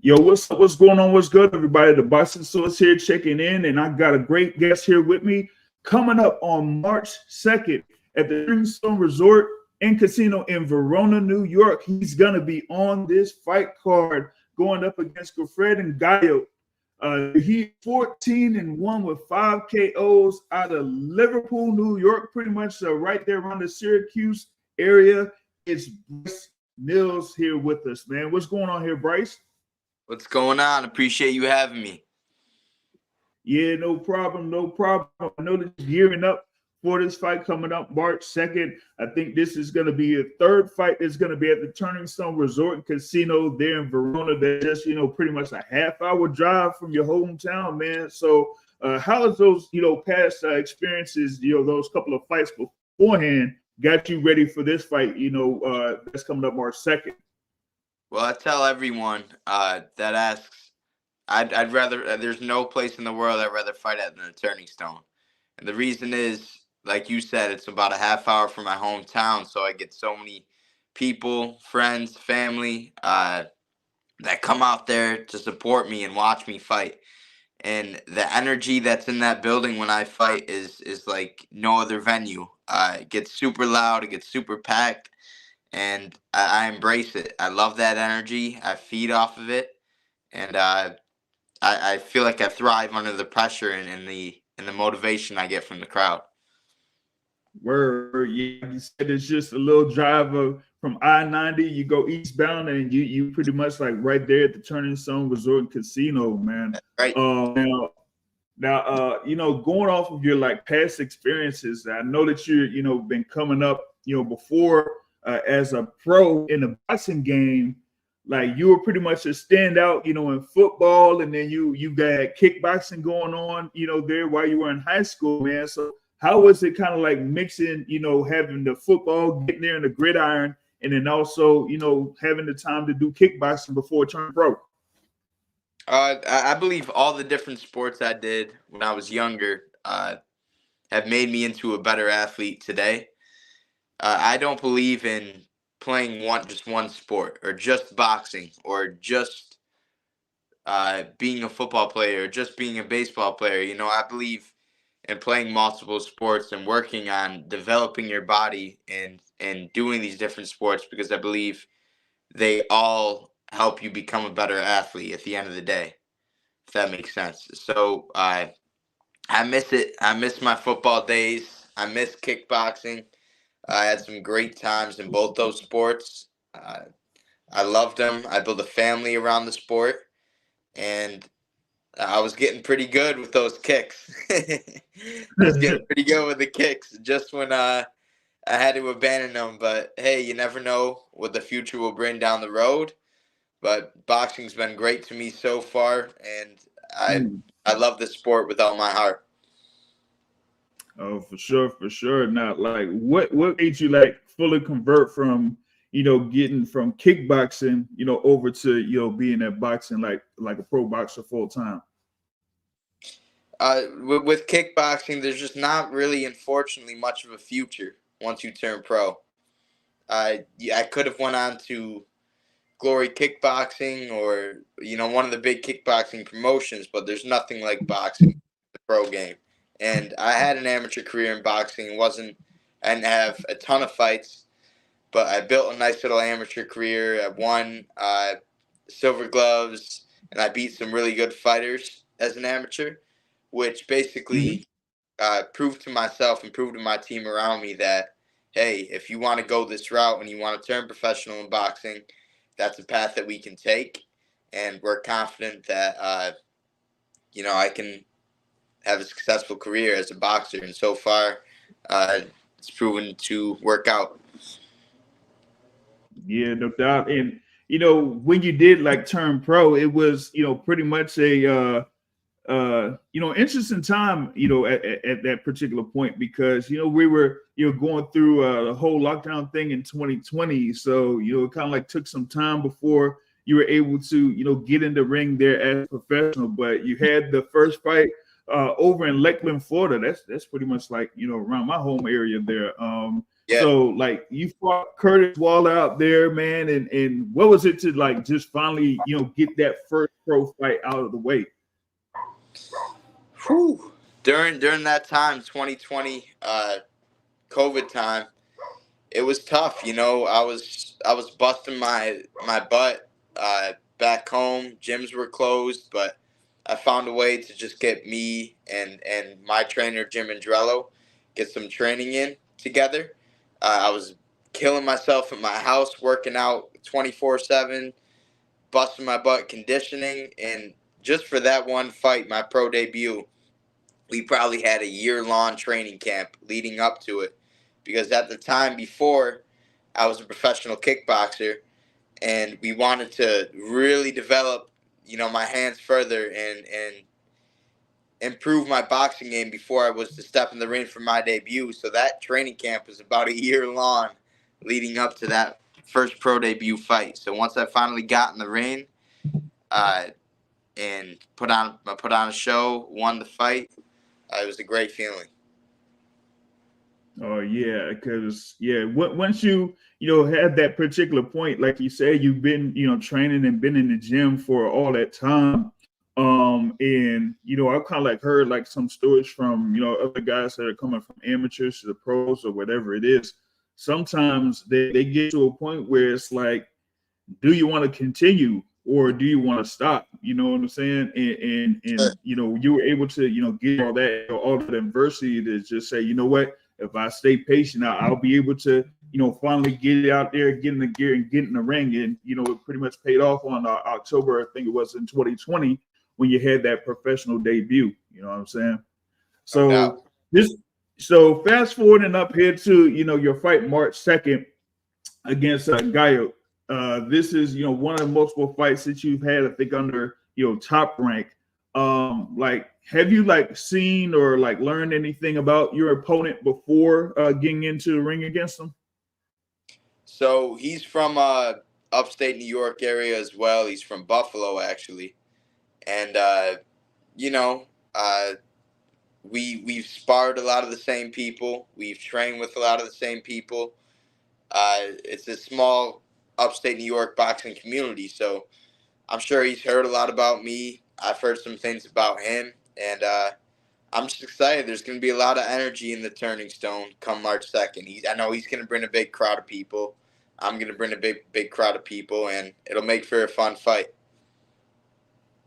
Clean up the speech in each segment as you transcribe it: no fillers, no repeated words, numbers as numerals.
Yo, what's up? What's going on? What's good, everybody? The Boxing Source here checking in, and I got a great guest here with me coming up on March 2nd at the Stone Resort and Casino in Verona, New York. He's gonna be on this fight card going up against Gerffred Ngayot. He's 14-1 with 5 KOs out of Liverpool, New York, pretty much right there around the Syracuse area. It's Bryce Mills here with us, man. What's going on here, Bryce? What's going on? Appreciate you having me. Yeah, no problem, no problem. I know that you're gearing up for this fight coming up March 2nd. I think this is going to be a third fight that's going to be at the Turning Stone Resort and Casino there in Verona. That's just, pretty much a half-hour drive from your hometown, man. So how has those, past experiences, those couple of fights beforehand got you ready for this fight, that's coming up March 2nd? Well, I tell everyone that asks, I'd rather, there's no place in the world I'd rather fight at than the Turning Stone. And the reason is, like you said, it's about a half hour from my hometown, so I get so many people, friends, family that come out there to support me and watch me fight. And the energy that's in that building when I fight is like no other venue. It gets super loud, it gets super packed. And I embrace it. I love that energy. I feed off of it, and I feel like I thrive under the pressure and the motivation I get from the crowd. Word, yeah, you said it's just a little drive from I-90. You go eastbound, and you pretty much like right there at the Turning Stone Resort and Casino, man. Right. Now, going off of your like past experiences, I know that you're been coming up, before. As a pro in the boxing game, like you were pretty much a standout, in football, and then you got kickboxing going on, there while you were in high school, man. So how was it kind of like mixing, having the football, getting there in the gridiron, and then also, having the time to do kickboxing before turning pro? I believe all the different sports I did when I was younger have made me into a better athlete today. I don't believe in playing just one sport or just boxing or just being a football player or just being a baseball player. I believe in playing multiple sports and working on developing your body and doing these different sports because I believe they all help you become a better athlete at the end of the day, if that makes sense. So I miss it. I miss my football days. I miss kickboxing. I had some great times in both those sports. I loved them. I built a family around the sport, and I was getting pretty good with those kicks. I was getting pretty good with the kicks just when I had to abandon them. But, hey, you never know what the future will bring down the road. But boxing's been great to me so far, and I love the sport with all my heart. Oh, for sure. Now, like, what made you like fully convert from, getting from kickboxing, over to, being at boxing like a pro boxer full time? With kickboxing, there's just not really, unfortunately, much of a future once you turn pro. I could have went on to Glory Kickboxing or, one of the big kickboxing promotions, but there's nothing like boxing, the pro game. And I had an amateur career in boxing. I didn't have a ton of fights, but I built a nice little amateur career. I won silver gloves, and I beat some really good fighters as an amateur, which basically proved to myself and proved to my team around me that, hey, if you want to go this route and you want to turn professional in boxing, that's a path that we can take. And we're confident that, I can have a successful career as a boxer, and so far it's proven to work out. Yeah, no doubt. And when you did like turn pro, it was pretty much a interesting time at that particular point because we were going through the whole lockdown thing in 2020, so it kind of like took some time before you were able to get in the ring there as a professional. But you had the first fight over in Lakeland, Florida. That's pretty much like around my home area there. Yeah. So like you fought Curtis Waller out there, man, and what was it to like just finally, get that first pro fight out of the way? Whew. During that time, 2020, COVID time, it was tough. I was busting my butt back home. Gyms were closed, but I found a way to just get me and my trainer Jim Andrello get some training in together. I was killing myself at my house, working out 24/7, busting my butt, conditioning, and just for that one fight, my pro debut, we probably had a year-long training camp leading up to it, because at the time before, I was a professional kickboxer, and we wanted to really develop, my hands further and improve my boxing game before I was to step in the ring for my debut. So that training camp was about a year long, leading up to that first pro debut fight. So once I finally got in the ring, uh, and put on a show, won the fight, it was a great feeling. Oh yeah, because once had that particular point, like you said, you've been training and been in the gym for all that time. And I've kind of like heard like some stories from other guys that are coming from amateurs to the pros or whatever it is. Sometimes they get to a point where it's like, do you want to continue or do you want to stop? You know what I'm saying? And you were able to get all that adversity to just say, you know what, if I stay patient, I'll be able to finally get it out there, get in the gear and get in the ring. And it pretty much paid off on October, I think it was in 2020, when you had that professional debut. You know what I'm saying? No doubt. So fast forwarding up here to your fight March 2nd against Ngayot. This is one of the multiple fights that you've had, I think, under Top Rank. Like, have you like seen or like learned anything about your opponent before getting into the ring against him? So he's from upstate New York area as well. He's from Buffalo actually, and you know uh, we've sparred a lot of the same people. We've trained with a lot of the same people. It's a small upstate New York boxing community, so I'm sure he's heard a lot about me. I've heard some things about him, and I'm just excited. There's going to be a lot of energy in the Turning Stone come March 2nd. I know he's going to bring a big crowd of people. I'm going to bring a big crowd of people, and it'll make for a fun fight.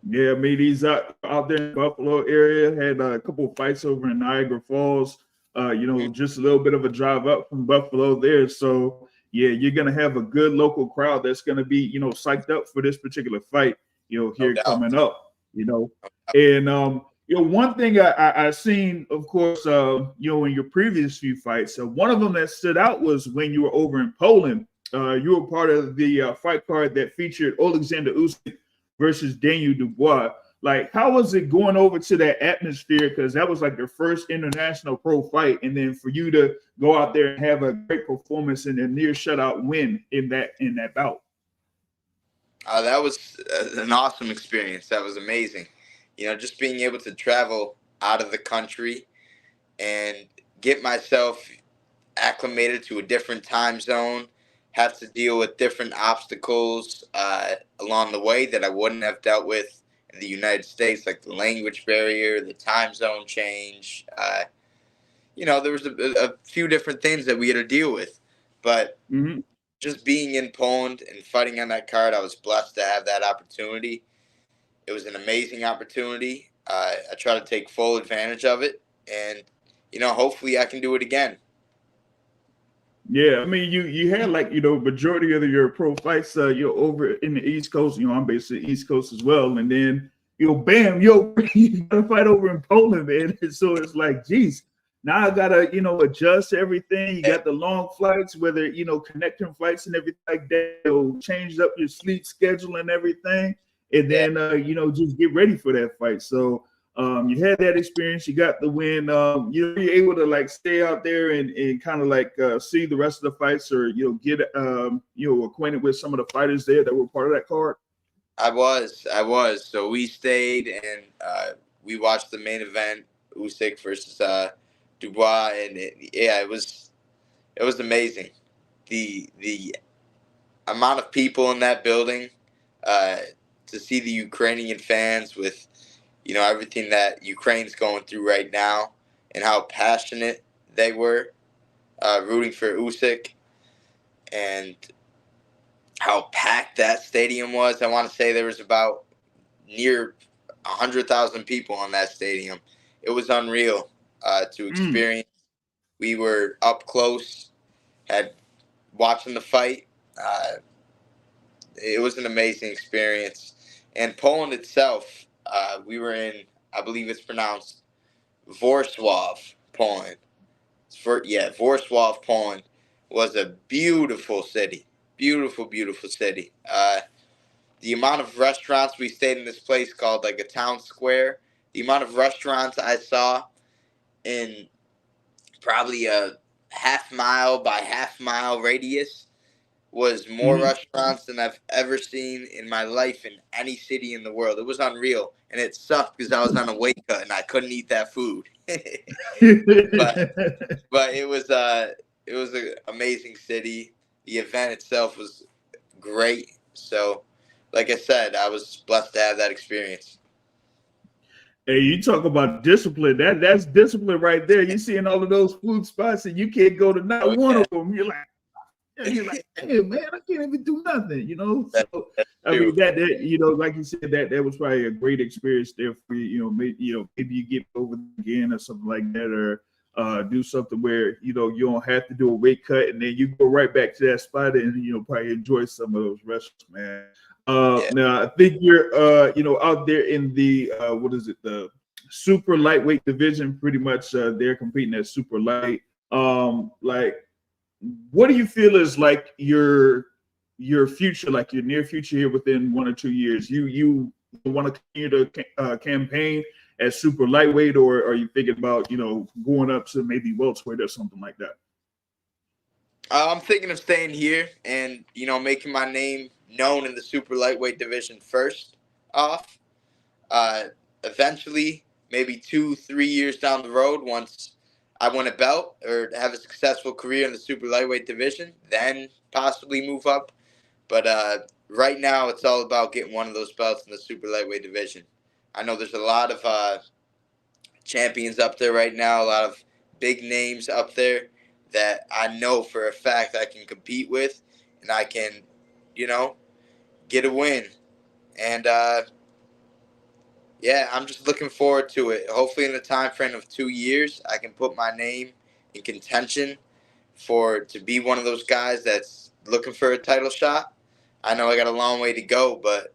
Yeah, I mean, he's out there in the Buffalo area, had a couple of fights over in Niagara Falls, just a little bit of a drive up from Buffalo there. So, yeah, you're going to have a good local crowd that's going to be, psyched up for this particular fight, here No doubt. coming up, And, one thing I seen, of course, in your previous few fights, one of them that stood out was when you were over in Poland. You were part of the fight card that featured Alexander Usyk versus Daniel Dubois. Like, how was it going over to that atmosphere? Because that was like your first international pro fight, and then for you to go out there and have a great performance and a near shutout win in that bout. That was an awesome experience. That was amazing. Just being able to travel out of the country and get myself acclimated to a different time zone, have to deal with different obstacles along the way that I wouldn't have dealt with in the United States, like the language barrier, the time zone change. There was a few different things that we had to deal with. But just being in Poland and fighting on that card, I was blessed to have that opportunity. It was an amazing opportunity. I try to take full advantage of it, and hopefully I can do it again. Yeah, I mean, you had like majority of your pro fights, over in the East Coast. I'm based in the East Coast as well, and then bam, you got to fight over in Poland, man. And so it's like, geez, now I gotta adjust everything. You got the long flights, whether connecting flights and everything like that. Change up your sleep schedule and everything, and then just get ready for that fight. So. You had that experience, you got the win. You're able to like stay out there and kind of like see the rest of the fights, or get acquainted with some of the fighters there that were part of that card. I was. So we stayed and we watched the main event, Usyk versus Dubois, and it It was amazing. The amount of people in that building, uh, to see the Ukrainian fans with, everything that Ukraine's going through right now, and how passionate they were, rooting for Usyk, and how packed that stadium was. I want to say there was about near 100,000 people in that stadium. It was unreal to experience. We were up close, had watching the fight. It was an amazing experience. And Poland itself, we were in, I believe it's pronounced Warsaw, Poland. Warsaw, Poland was a beautiful city. Beautiful, beautiful city. The amount of restaurants, we stayed in this place called like a town square. The amount of restaurants I saw in probably a half mile by half mile radius was more restaurants than I've ever seen in my life in any city in the world. It was unreal, and it sucked because I was on a weight cut and I couldn't eat that food. but it was an amazing city. The event itself was great. So, like I said, I was blessed to have that experience. Hey, you talk about discipline. That's discipline right there. You seeing all of those food spots and you can't go to not one of them. You're like, hey man, I can't even do nothing, So I mean that like you said, that was probably a great experience there for you. Maybe you get over again or something like that, or do something where you don't have to do a weight cut and then you go right back to that spot and probably enjoy some of those restaurants, man. Now I think you're out there in the what is it, the super lightweight division, pretty much. They're competing at super light. Like, what do you feel is like your future, like your near future here within 1 or 2 years? You want to continue to campaign at super lightweight, or are you thinking about going up to maybe welterweight or something like that? I'm thinking of staying here and making my name known in the super lightweight division first off. Eventually, maybe 2-3 years down the road, once I win a belt or have a successful career in the super lightweight division, then possibly move up. But right now, it's all about getting one of those belts in the super lightweight division. I know there's a lot of champions up there right now, a lot of big names up there that I know for a fact I can compete with, and I can, get a win. And I'm just looking forward to it. Hopefully, in the time frame of 2 years, I can put my name in contention to be one of those guys that's looking for a title shot. I know I got a long way to go, but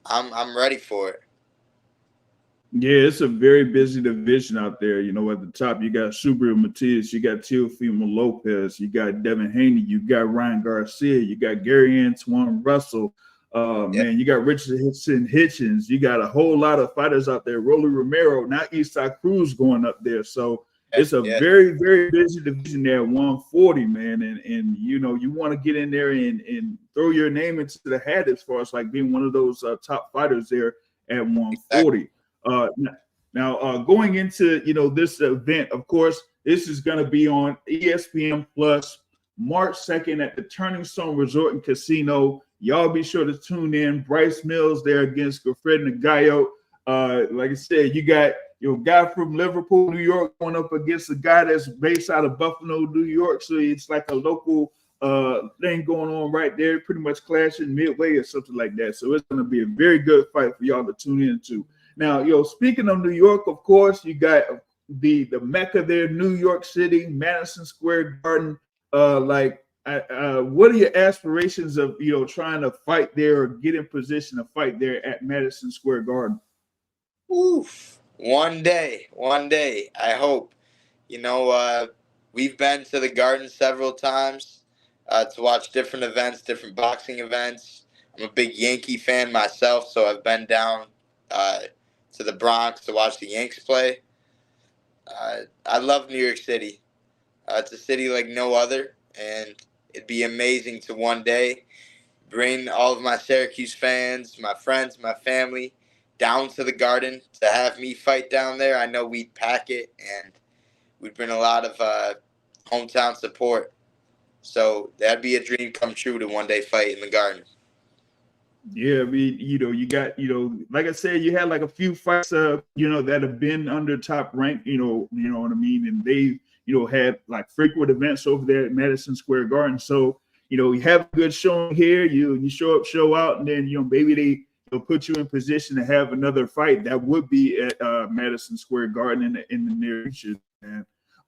I'm ready for it. Yeah, it's a very busy division out there. At the top, you got Subriel Matias, you got Teofimo Lopez, you got Devin Haney, you got Ryan Garcia, you got Gary Antoine Russell. Man, you got Richardson Hitchens. You got a whole lot of fighters out there. Rolly Romero, now Isaac Cruz going up there. So it's a very, very busy division there at 140, man. And you want to get in there and throw your name into the hat as far as like being one of those top fighters there at 140. Now, going into this event, of course, this is going to be on ESPN Plus March 2nd at the Turning Stone Resort and Casino. Y'all be sure to tune in. Bryce Mills there against Gerffred Ngayot. Like I said, you got your guy from Liverpool, New York, going up against a guy that's based out of Buffalo, New York. So it's like a local thing going on right there, pretty much clashing midway or something like that. So it's going to be a very good fight for y'all to tune into. Now, speaking of New York, of course, you got the Mecca there, New York City, Madison Square Garden. What are your aspirations of trying to fight there or get in position to fight there at Madison Square Garden? Oof. One day, I hope. We've been to the Garden several times to watch different events, different boxing events. I'm a big Yankee fan myself, so I've been down to the Bronx to watch the Yanks play. I love New York City. It's a city like no other, and it'd be amazing to one day bring all of my Syracuse fans, my friends, my family down to the Garden to have me fight down there. I know we'd pack it, and we'd bring a lot of hometown support. So that'd be a dream come true to one day fight in the Garden. Yeah, I mean, you got, like I said, you had like a few fights, that have been under top rank, you know what I mean, and they, had like frequent events over there at Madison Square Garden. So, you have a good showing here, you show up, show out, and then maybe they put you in position to have another fight that would be at Madison Square Garden in the near future, man.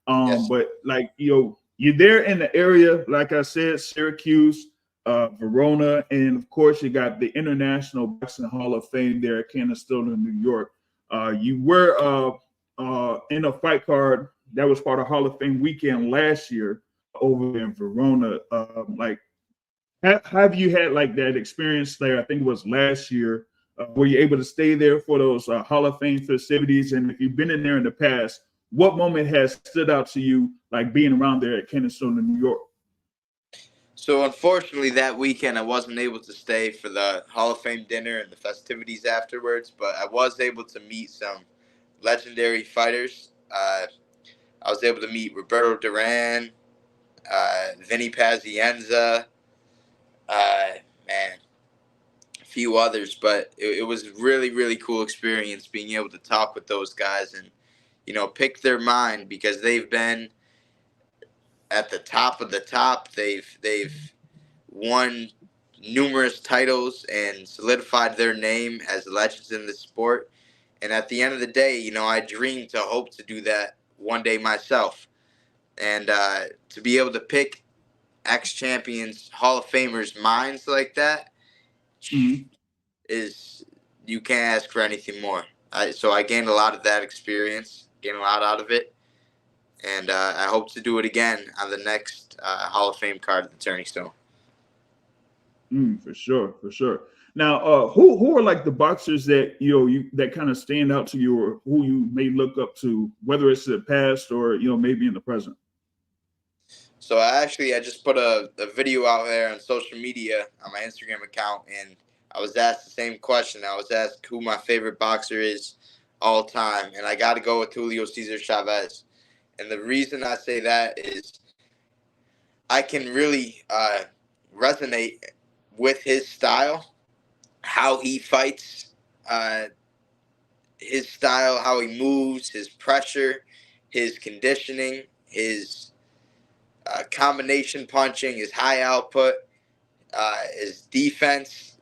Yes. But like you're there in the area, like I said, Syracuse, Verona, and of course you got the International Boxing Hall of Fame there at Canastota, New York. You were in a fight card that was part of Hall of Fame weekend last year over in Verona. Have you had like that experience there? I think it was last year. Were you able to stay there for those Hall of Fame festivities? And if you've been in there in the past, what moment has stood out to you, like being around there at Canastota, New York? So unfortunately, that weekend I wasn't able to stay for the Hall of Fame dinner and the festivities afterwards, but I was able to meet some legendary fighters. I was able to meet Roberto Duran, Vinny Pazienza, man, a few others. But it was really, really cool experience being able to talk with those guys and, pick their mind because they've been at the top of the top. They've won numerous titles and solidified their name as legends in the sport. And at the end of the day, I dream to hope to do that one day myself. And to be able to pick ex-champions, Hall of Famers' minds like that is, you can't ask for anything more. So I gained a lot of that experience, gained a lot out of it. And I hope to do it again on the next Hall of Fame card at the Turning Stone. For sure, for sure. Now, who are like the boxers that that kind of stand out to you, or who you may look up to, whether it's the past or maybe in the present? So I just put a video out there on social media on my Instagram account, and I was asked the same question. I was asked who my favorite boxer is all time, and I got to go with Julio Cesar Chavez. And the reason I say that is I can really resonate with his style, how he fights, his style, how he moves, his pressure, his conditioning, his combination punching, his high output, his defense.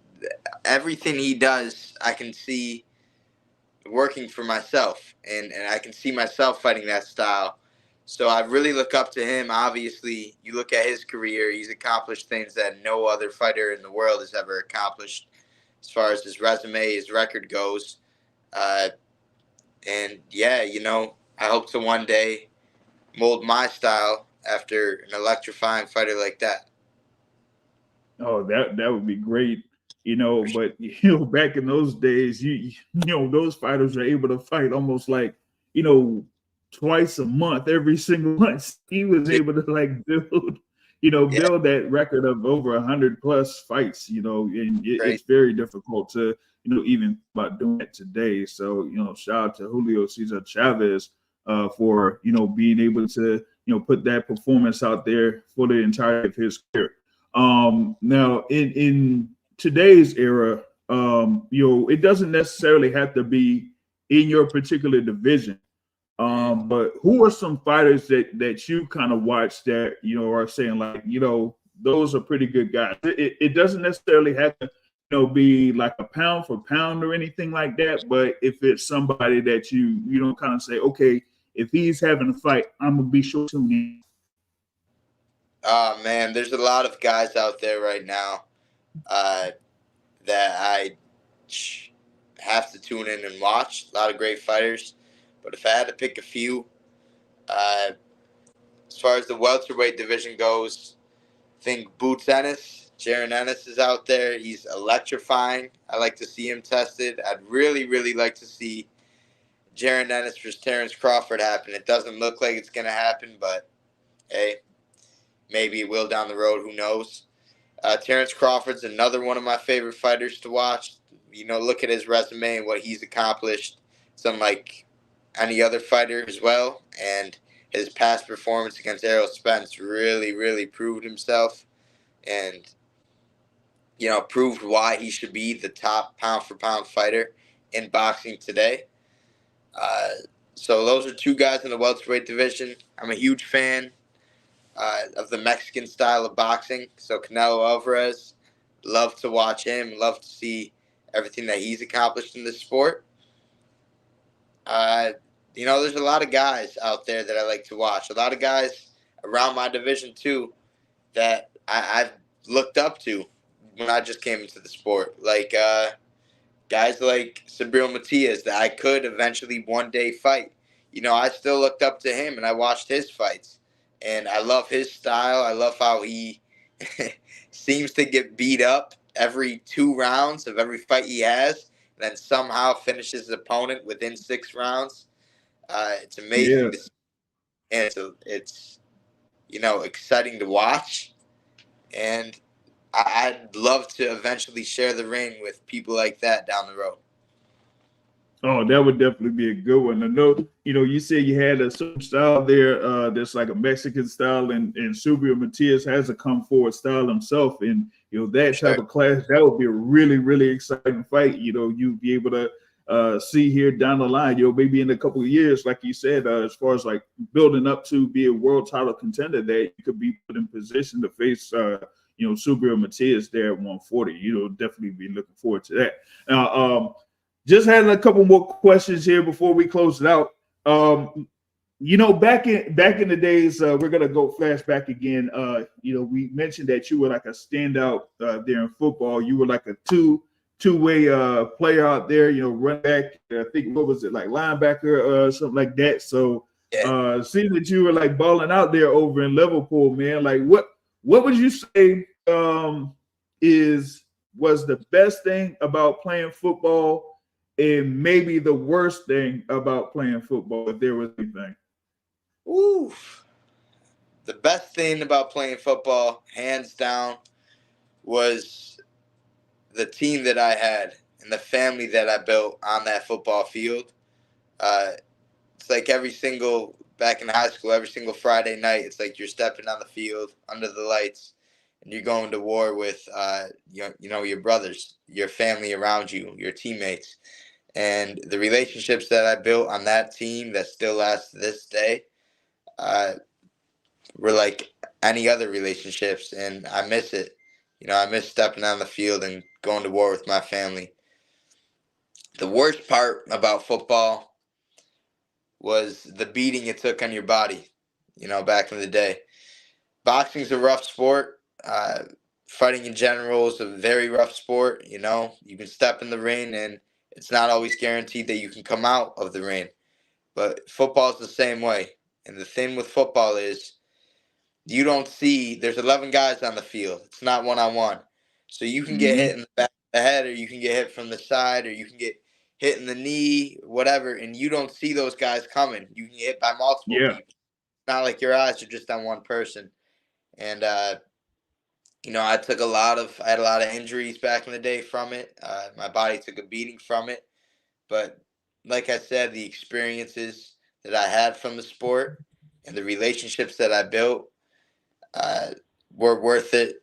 Everything he does, I can see working for myself, and I can see myself fighting that style. So I really look up to him. Obviously, you look at his career, he's accomplished things that no other fighter in the world has ever accomplished as far as his resume, his record goes. And yeah, I hope to one day mold my style after an electrifying fighter like that. Oh, that would be great. But back in those days, those fighters are able to fight almost like, twice a month, every single month. He was able to like build that record of over 100 plus fights, and it's very difficult to, even about doing it today. So, shout out to Julio Cesar Chavez for, being able to, put that performance out there for the entirety of his career. Now in today's era, it doesn't necessarily have to be in your particular division. But who are some fighters that you kind of watch that, are saying like, those are pretty good guys. It doesn't necessarily have to, be like a pound for pound or anything like that. But if it's somebody that you don't kind of say, okay, if he's having a fight, I'm going to be sure to tune in. Oh, man, there's a lot of guys out there right now that I have to tune in and watch. A lot of great fighters. But if I had to pick a few, as far as the welterweight division goes, I think Boots Ennis, Jaron Ennis is out there. He's electrifying. I like to see him tested. I'd really, really like to see Jaron Ennis versus Terrence Crawford happen. It doesn't look like it's going to happen, but hey, maybe it will down the road. Who knows? Terrence Crawford's another one of my favorite fighters to watch. Look at his resume and what he's accomplished. It's unlike any other fighter as well. And his past performance against Errol Spence really, really proved himself and, proved why he should be the top pound-for-pound fighter in boxing today. So those are two guys in the welterweight division. I'm a huge fan of the Mexican style of boxing. So Canelo Alvarez, love to watch him, love to see everything that he's accomplished in this sport. There's a lot of guys out there that I like to watch. A lot of guys around my division too that I've looked up to when I just came into the sport. Like guys like Sabril Matias that I could eventually one day fight. I still looked up to him and I watched his fights. And I love his style. I love how he seems to get beat up every 2 rounds of every fight he has, and then somehow finishes his opponent within 6 rounds. It's amazing to see, and it's exciting to watch. And I'd love to eventually share the ring with people like that down the road. Oh, that would definitely be a good one. I know, you said you had a certain style there that's like a Mexican style, and Subriel Matias has a come forward style himself. And, that type of class, that would be a really, really exciting fight. You'd be able to see here down the line, maybe in a couple of years, like you said, as far as like building up to be a world title contender, that you could be put in position to face, Subriel Matias there at 140. Definitely be looking forward to that. Now, just had a couple more questions here before we close it out. Back in the days, we're gonna go flashback again. We mentioned that you were like a standout there in football. You were like a two-way player out there. Run back. I think what was it, like linebacker, something like that. So, seeing that you were like balling out there over in Liverpool, man. Like, what would you say was the best thing about playing football? And maybe the worst thing about playing football, if there was anything. Ooh. The best thing about playing football, hands down, was the team that I had and the family that I built on that football field. It's like back in high school, every single Friday night, it's like you're stepping on the field under the lights and you're going to war with, your brothers, your family around you, your teammates. And the relationships that I built on that team that still lasts to this day were like any other relationships, and I miss it. I miss stepping on the field and going to war with my family. The worst part about football was the beating it took on your body, back in the day. Boxing's a rough sport. Fighting in general is a very rough sport. You can step in the ring and it's not always guaranteed that you can come out of the ring. But football is the same way. And the thing with football is there's 11 guys on the field. It's not one-on-one. So you can get hit in the back of the head, or you can get hit from the side, or you can get hit in the knee, whatever, and you don't see those guys coming. You can get hit by multiple people. It's not like your eyes are just on one person. And, I had a lot of injuries back in the day from it. My body took a beating from it. But like I said, the experiences that I had from the sport and the relationships that I built were worth it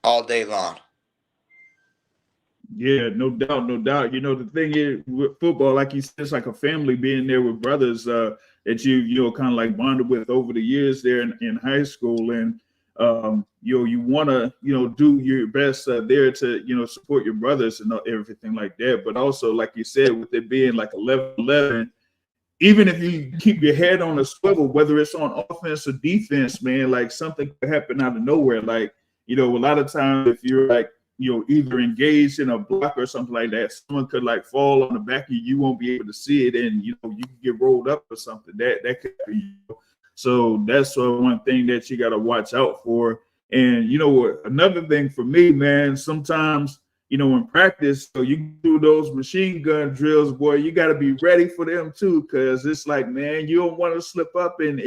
all day long. Yeah, no doubt, no doubt. The thing is with football, like you said, it's like a family being there with brothers that you kind of like bonded with over the years there in high school. And you want to do your best there to support your brothers and everything like that, but also like you said, with it being like 11-11, even if you keep your head on a swivel, whether it's on offense or defense, man, like something could happen out of nowhere. Like a lot of times if you're like either engaged in a block or something like that, someone could like fall on the back of you won't be able to see it, and you can get rolled up or something. That could be So that's one thing that you got to watch out for. And, another thing for me, man, sometimes, in practice, so you do those machine gun drills, boy, you got to be ready for them too. Because it's like, man, you don't want to slip up and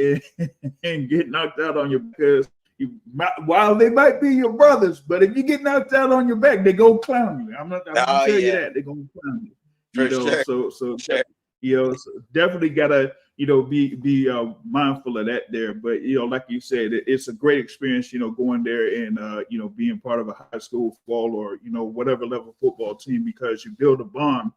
get knocked out on your, because while they might be your brothers, but if you get knocked out on your back, they go clown you. I'm going to tell you that. They're going to clown you. For sure. So definitely got to be mindful of that there. But like you said, it's a great experience, going there and being part of a high school football or whatever level football team, because you build a bond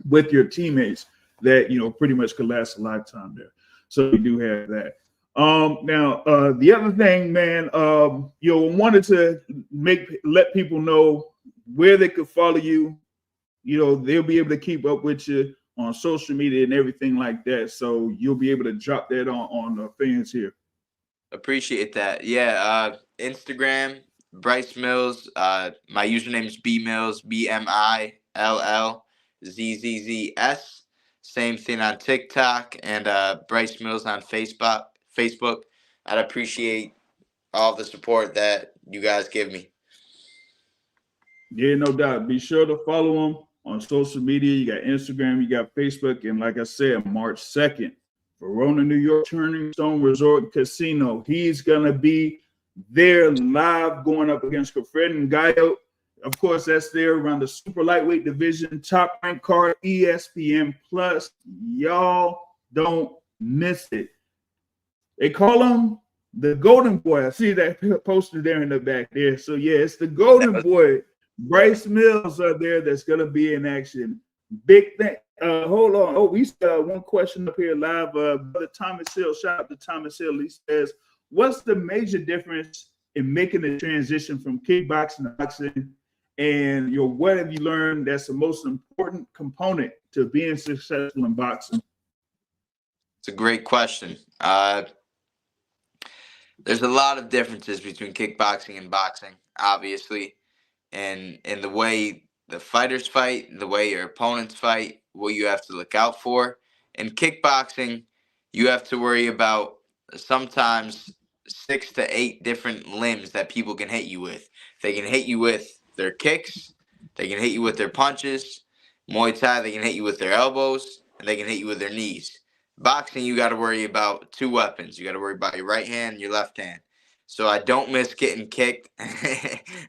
with your teammates that pretty much could last a lifetime there. So you do have that. Now the other thing, man, wanted to let people know where they could follow you. They'll be able to keep up with you on social media and everything like that. So you'll be able to drop that on the fans here. Appreciate that. Yeah. Instagram, Bryce Mills. My username is BMills, BMILLZZS. Same thing on TikTok, and Bryce Mills on Facebook. I'd appreciate all the support that you guys give me. Yeah, no doubt. Be sure to follow him on social media. You got Instagram, you got Facebook, and like I said, March 2nd, Verona, New York, Turning Stone Resort Casino. He's going to be there live going up against Gerffred Ngayot. Of course, that's there around the super lightweight division, top ranked card, ESPN Plus. Y'all don't miss it. They call him the Golden Boy. I see that poster there in the back there. So, yeah, it's the Golden Boy. Bryce Mills are there that's going to be in action. Big thing. Hold on. Oh, we still have one question up here live. Brother Thomas Hill, shout out to Thomas Hill. He says, what's the major difference in making the transition from kickboxing to boxing? And what have you learned that's the most important component to being successful in boxing? It's a great question. There's a lot of differences between kickboxing and boxing, obviously. And the way the fighters fight, the way your opponents fight, what you have to look out for. In kickboxing, you have to worry about sometimes 6 to 8 different limbs that people can hit you with. They can hit you with their kicks, they can hit you with their punches. Muay Thai, they can hit you with their elbows, and they can hit you with their knees. Boxing, you got to worry about 2 weapons. You got to worry about your right hand and your left hand. So I don't miss getting kicked.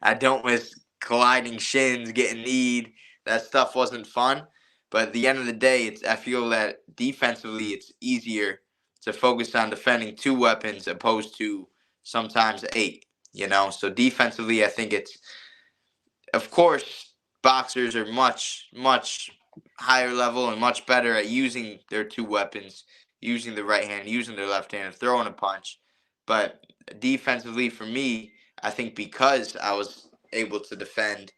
I don't miss colliding shins, getting kneed. That stuff wasn't fun. But at the end of the day, I feel that defensively it's easier to focus on defending 2 weapons opposed to sometimes 8, So defensively, I think it's, of course, boxers are much, much higher level and much better at using their 2 weapons, using the right hand, using their left hand, and throwing a punch. But defensively, for me, I think because I was able to defend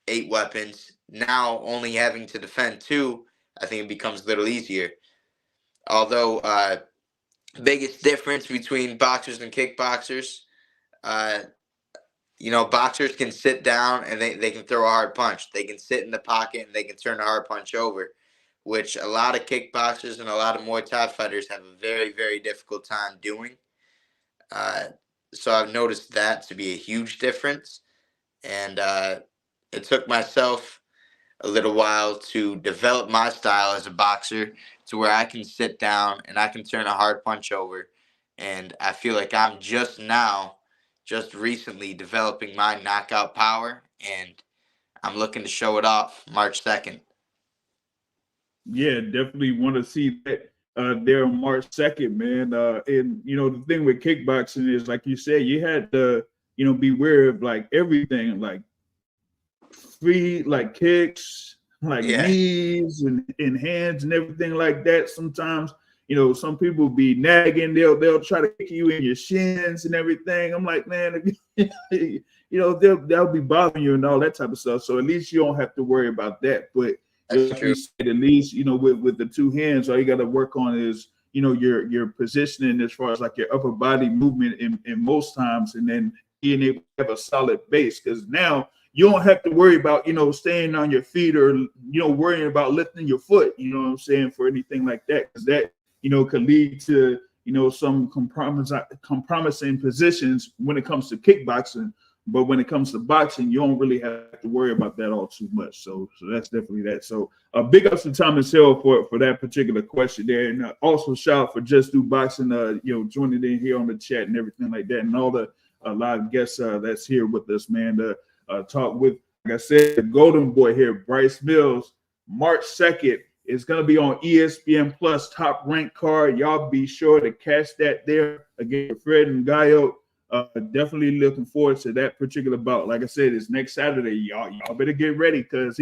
8 weapons, now only having to defend 2, I think it becomes a little easier. Although, biggest difference between boxers and kickboxers, boxers can sit down and they can throw a hard punch. They can sit in the pocket and they can turn a hard punch over, which a lot of kickboxers and a lot of Muay Thai fighters have a very, very difficult time doing. So I've noticed that to be a huge difference. And it took myself a little while to develop my style as a boxer to where I can sit down and I can turn a hard punch over. And I feel like I'm just recently developing my knockout power, and I'm looking to show it off March 2nd. Yeah, definitely want to see that there on March 2nd, man. And the thing with kickboxing is, like you said, you had to be aware of like everything, like free, like kicks, like knees and hands and everything like that. Sometimes some people be nagging, they'll try to kick you in your shins and everything. I'm like, man, they'll be bothering you and all that type of stuff. So at least you don't have to worry about that. But like you said, at least with the 2 hands, all you got to work on is your positioning as far as like your upper body movement in most times, and then being able to have a solid base, because now you don't have to worry about staying on your feet or worrying about lifting your foot, what I'm saying, for anything like that, because that could lead to some compromising positions when it comes to kickboxing. But when it comes to boxing, you don't really have to worry about that all too much. So that's definitely that. So big ups to Thomas Hill for that particular question there. And also shout out for Just Do Boxing, joining in here on the chat and everything like that. And all the live guests that's here with us, man, to talk with, like I said, the Golden Boy here, Bryce Mills. March 2nd It's going to be on ESPN Plus, top ranked card. Y'all be sure to catch that there. Again, Gerffred Ngayot. Definitely looking forward to that particular bout. Like I said, it's next Saturday. Y'all better get ready because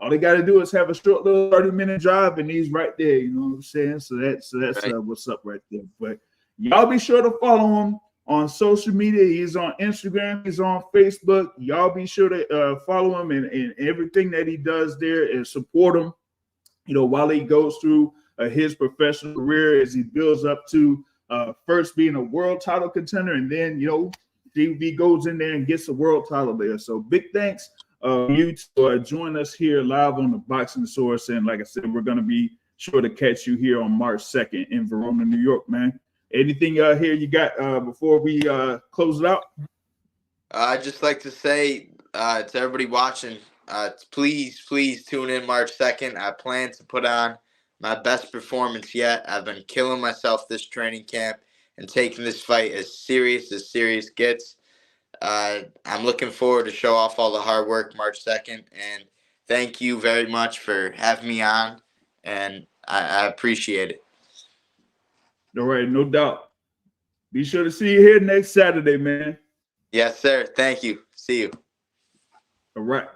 all they got to do is have a short little 30-minute drive, and he's right there. You know what I'm saying? So that's right. What's up right there. But y'all be sure to follow him on social media. He's on Instagram. He's on Facebook. Y'all be sure to follow him and everything that he does there and support him. You know, while he goes through his professional career as he builds up to first being a world title contender, and then, you know, he goes in there and gets a world title there. So big thanks you to join us here live on the Boxing Source. And like I said, we're going to be sure to catch you here on March 2nd in Verona, New York, man. Anything here you got before we close it out? I'd just like to say to everybody watching, please tune in March 2nd. I plan to put on my best performance yet. I've been killing myself this training camp and taking this fight as serious gets. I'm looking forward to show off all the hard work March 2nd. And thank you very much for having me on. And I appreciate it. All right, no doubt. Be sure to see you here next Saturday, man. Yes, sir. Thank you. See you. All right.